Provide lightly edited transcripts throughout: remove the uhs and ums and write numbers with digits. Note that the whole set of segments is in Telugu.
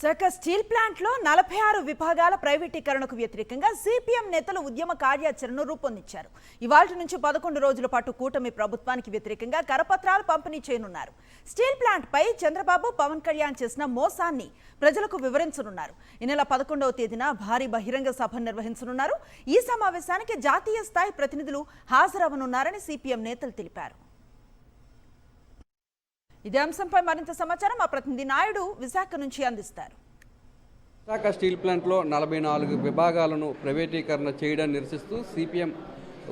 విశాఖ స్టీల్ ప్లాంట్లో 46 విభాగాల ప్రైవేటీకరణకు వ్యతిరేకంగా సిపిఎం నేతలు ఉద్యమ కార్యాచరణను రూపొందించారు. ఇవాల్టి నుంచి 11 రోజుల పాటు కూటమి ప్రభుత్వానికి వ్యతిరేకంగా కరపత్రాలు పంపిణీ చేయనున్నారు. స్టీల్ ప్లాంట్ పై చంద్రబాబు, పవన్ కళ్యాణ్ చేసిన మోసాన్ని ప్రజలకు వివరించనున్నారు. ఈ నెల 11వ తేదీన భారీ బహిరంగ సభ నిర్వహించనున్నారు. ఈ సమావేశానికి జాతీయ స్థాయి ప్రతినిధులు హాజరవనున్నారని సిపిఎం నేతలు తెలిపారు. ఇదే అంశంపై మరింత సమాచారం మా ప్రతినిధి నాయుడు విశాఖ నుంచి అందిస్తారు. విశాఖ స్టీల్ ప్లాంట్లో 44 విభాగాలను ప్రైవేటీకరణ చేయడాన్ని నిరసిస్తూ సిపిఎం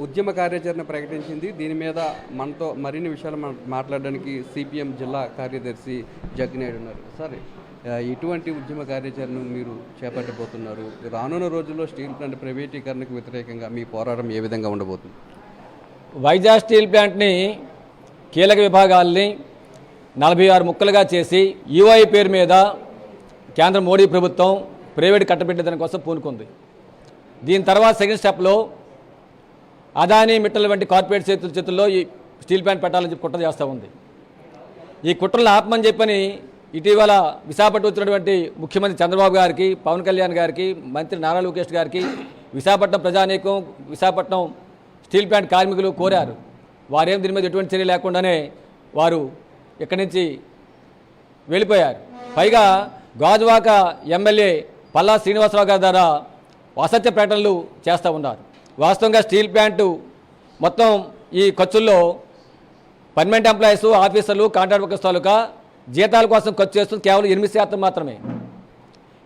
ఉద్యమ కార్యాచరణ ప్రకటించింది. దీని మీద మనతో మరిన్ని విషయాలు మాట్లాడడానికి సిపిఎం జిల్లా కార్యదర్శి జగ్గినాయుడు ఉన్నారు. సరే, ఇటువంటి ఉద్యమ కార్యాచరణ మీరు చేపట్టబోతున్నారు? రానున్న రోజుల్లో స్టీల్ ప్లాంట్ ప్రైవేటీకరణకు వ్యతిరేకంగా మీ పోరాటం ఏ విధంగా ఉండబోతుంది? వైజాగ్ స్టీల్ ప్లాంట్ని కీలక విభాగాల్ని 46 ముక్కలుగా చేసి ఈఓఐ పేరు మీద కేంద్ర మోడీ ప్రభుత్వం ప్రైవేట్ కట్టబెట్టేదాని కోసం పూనుకుంది. దీని తర్వాత సెకండ్ స్టెప్లో అదానీ, మిట్టల్ వంటి కార్పొరేట్ చేతుల్లో ఈ స్టీల్ ప్లాంట్ పెట్టాలని చెప్పి కుట్ర చేస్తూ ఉంది. ఈ కుట్రలను ఆపమని చెప్పని ఇటీవల విశాఖపట్నం వచ్చినటువంటి ముఖ్యమంత్రి చంద్రబాబు గారికి, పవన్ కళ్యాణ్ గారికి, మంత్రి నారా లోకేష్ గారికి విశాఖపట్నం ప్రజానీకం, విశాఖపట్నం స్టీల్ ప్లాంట్ కార్మికులు కోరారు. వారేం దీని మీద ఎటువంటి చర్య లేకుండానే వారు ఇక్కడి నుంచి వెళ్ళిపోయారు. పైగా గాజువాక ఎమ్మెల్యే పల్లా శ్రీనివాసరావు గారి ద్వారా అసత్య ప్రకటనలు చేస్తూ ఉన్నారు. వాస్తవంగా స్టీల్ ప్లాంటు మొత్తం ఈ ఖర్చుల్లో పర్మనెంట్ ఎంప్లాయీస్, ఆఫీసర్లు, కాంట్రాక్ట్ వర్కర్స్ తాలూకా జీతాల కోసం ఖర్చు చేస్తుంది కేవలం 8% మాత్రమే.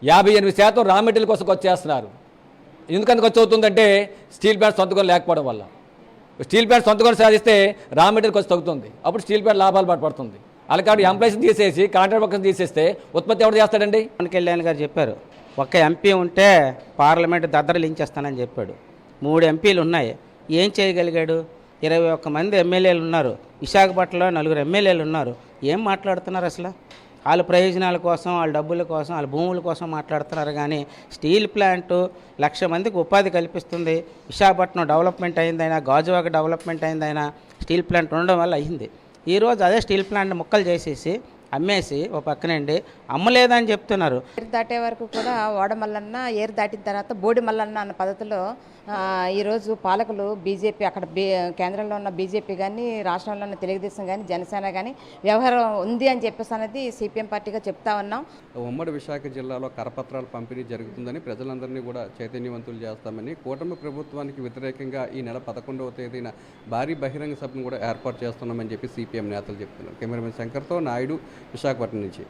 58% రా మెటీరియల్ కోసం ఖర్చు చేస్తున్నారు. ఎందుకంత ఖర్చు అవుతుందంటే స్టీల్ ప్లాంట్ సొంతగా లేకపోవడం వల్ల. స్టీల్ ప్లాంట్ సొంతగా సాధిస్తే రా మెటీరియల్ ఖర్చు తగ్గుతుంది. అప్పుడు స్టీల్ ప్లాంట్ లాభాలు పడుతుంది. అలా కాబట్టి ఎంప్లాయీస్ని తీసేసి కాంట్రాక్ట్ వర్కర్స్ తీసేస్తే ఉత్పత్తి ఎవరు చేస్తాడండి? పవన్ కళ్యాణ్ గారు చెప్పారు, ఒక్క ఎంపీ ఉంటే పార్లమెంట్ దద్దరలించేస్తానని చెప్పాడు. 3 ఎంపీలు ఉన్నాయి. ఏం చేయగలిగాడు? 21 మంది ఎమ్మెల్యేలు ఉన్నారు. విశాఖపట్నంలో 4 ఎమ్మెల్యేలు ఉన్నారు. ఏం మాట్లాడుతున్నారు అసలు? వాళ్ళ ప్రయోజనాల కోసం, వాళ్ళ డబ్బుల కోసం, వాళ్ళ భూముల కోసం మాట్లాడుతున్నారు. కానీ స్టీల్ ప్లాంటు 1,00,000 మందికి ఉపాధి కల్పిస్తుంది. విశాఖపట్నం డెవలప్మెంట్ అయిందైనా, గాజువాక డెవలప్మెంట్ అయిందైనా స్టీల్ ప్లాంట్ ఉండడం వల్ల అయింది. ఈరోజు అదే స్టీల్ ప్లాంట్ ముక్కలు చేసేసి అమ్మేసి ఒక పక్కనండి అమ్మలేదని చెప్తున్నారు. ఏరు దాటే వరకు కూడా ఓడమల్లన్న, ఏరు దాటిన తర్వాత బోడి మల్లన్న అన్న పద్ధతిలో ఈరోజు పాలకులు బీజేపీ, అక్కడ కేంద్రంలో ఉన్న బీజేపీ కానీ, రాష్ట్రంలో ఉన్న తెలుగుదేశం కానీ, జనసేన కానీ వ్యవహారం ఉంది అని చెప్పేసి అనేది సిపిఎం పార్టీగా చెప్తా ఉన్నాం. ఉమ్మడి విశాఖ జిల్లాలో కరపత్రాల పంపిణీ జరుగుతుందని, ప్రజలందరినీ కూడా చైతన్యవంతులు చేస్తామని, కూటమి ప్రభుత్వానికి వ్యతిరేకంగా ఈ నెల 11వ తేదీన భారీ బహిరంగ సభను కూడా ఏర్పాటు చేస్తున్నామని చెప్పి సిపిఎం నేతలు చెప్తున్నారు. కెమెరామెన్ శంకర్తో నాయుడు, విశాఖపట్నం నుంచి.